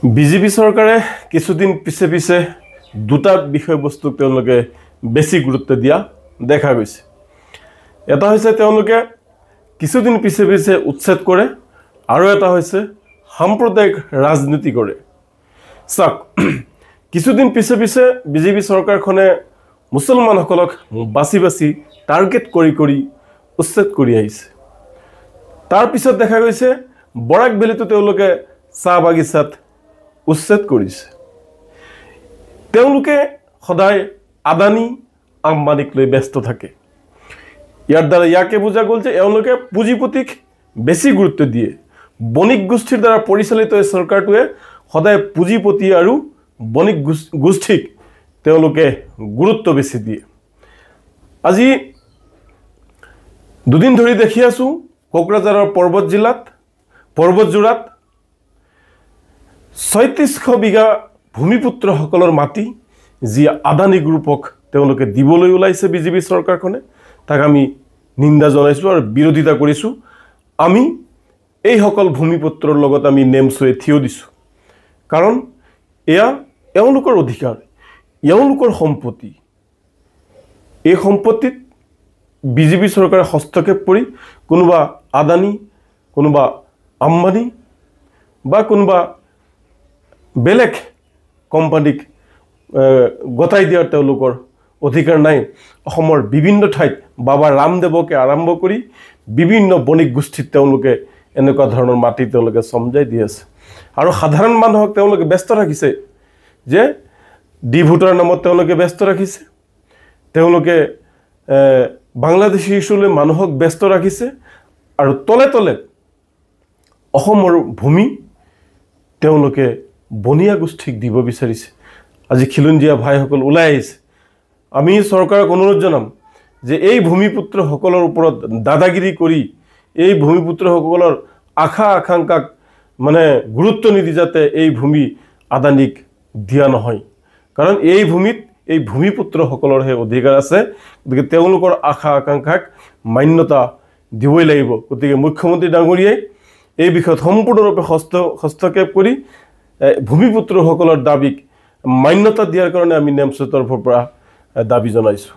BJP চৰকাৰে কিছুদিন পিছে পিছে দুটা বিষয়বস্তুক তেওঁলোকে বেছি গুৰুত্ব দিয়া দেখা গৈছে। এটা হৈছে তেওঁলোকে কিছুদিন পিছে পিছে উচ্ছেদ কৰে আৰু এটা হৈছে সাম্প্ৰদায়িক ৰাজনীতি কৰে। চাওক, কিছুদিন পিছে পিছে বিজেপি চৰকাৰখনে মুছলমানসকলক বাছি বাছি টাৰ্গেট কৰি উচ্ছেদ কৰি আহিছে। তাৰ পিছত দেখা গৈছে বৰাক ভেলীটো তেওঁলোকে চাহ বাগিচাত উচ্ছেদ কৰিছে। তেওঁলোকে সদায় আদানী আম্বানীক লৈ ব্যস্ত থাকে। ইয়াৰ দ্বাৰা ইয়াকে বুজা গ'ল যে এওঁলোকে পুঁজিপতিক বেছি গুৰুত্ব দিয়ে। বণিক গোষ্ঠীৰ দ্বাৰা পৰিচালিত এই চৰকাৰটোৱে সদায় পুঁজিপতি আৰু বণিক গোষ্ঠীক তেওঁলোকে গুৰুত্ব বেছি দিয়ে। আজি দুদিন ধৰি দেখি আছোঁ কোকৰাঝাৰৰ পৰ্বতযোৰাত ৩৬০০ বিঘা ভূমিপুত্ৰসকলৰ মাটি যি আদানী গ্ৰুপক তেওঁলোকে দিবলৈ ওলাইছে বিজেপি চৰকাৰখনে, তাক আমি নিন্দা জনাইছোঁ আৰু বিৰোধিতা কৰিছোঁ। আমি এইসকল ভূমিপুত্ৰৰ লগত আমি নেমচুৱে থিয় দিছোঁ, কাৰণ এয়া এওঁলোকৰ অধিকাৰ, এওঁলোকৰ সম্পত্তি। এই সম্পত্তিত বিজেপি চৰকাৰে হস্তক্ষেপ কৰি কোনোবা আদানী, কোনোবা আম্বানী বা কোনোবা বেলেগ কোম্পানীক গতাই দিয়াৰ তেওঁলোকৰ অধিকাৰ নাই। অসমৰ বিভিন্ন ঠাইত বাবা ৰামদেৱকে আৰম্ভ কৰি বিভিন্ন বণিক গোষ্ঠীত তেওঁলোকে এনেকুৱা ধৰণৰ মাটি তেওঁলোকে চমজাই দি আছে আৰু সাধাৰণ মানুহক তেওঁলোকে ব্যস্ত ৰাখিছে। যে ডি ভোটৰ নামত তেওঁলোকে ব্যস্ত ৰাখিছে, তেওঁলোকে বাংলাদেশী ইছ্যুলৈ মানুহক ব্যস্ত ৰাখিছে আৰু তলে তলে অসমৰ ভূমি তেওঁলোকে বনিয়া গোষ্ঠীক দিব বিচাৰিছে। আজি খিলঞ্জীয়া ভাইসকল ওলাই আহিছে। আমি চৰকাৰক অনুৰোধ জনাম যে এই ভূমিপুত্ৰসকলৰ ওপৰত দাদাগিৰি কৰি এই ভূমিপুত্ৰসকলৰ আশা আকাংক্ষাক গুৰুত্ব নিদি যাতে এই ভূমি আদানীক দিয়া নহয়, কাৰণ এই ভূমিত এই ভূমিপুত্ৰসকলৰহে অধিকাৰ আছে। গতিকে তেওঁলোকৰ আশা আকাংক্ষাক মান্যতা দিবই লাগিব। গতিকে মুখ্যমন্ত্ৰী ডাঙৰীয়াই এই বিষয়ত সম্পূৰ্ণৰূপে হস্তক্ষেপ কৰি ভূমিপুত্ৰসকলৰ দাবীক মান্যতা দিয়াৰ কাৰণে আমি নেমচুৰ তৰফৰ পৰা দাবী জনাইছোঁ।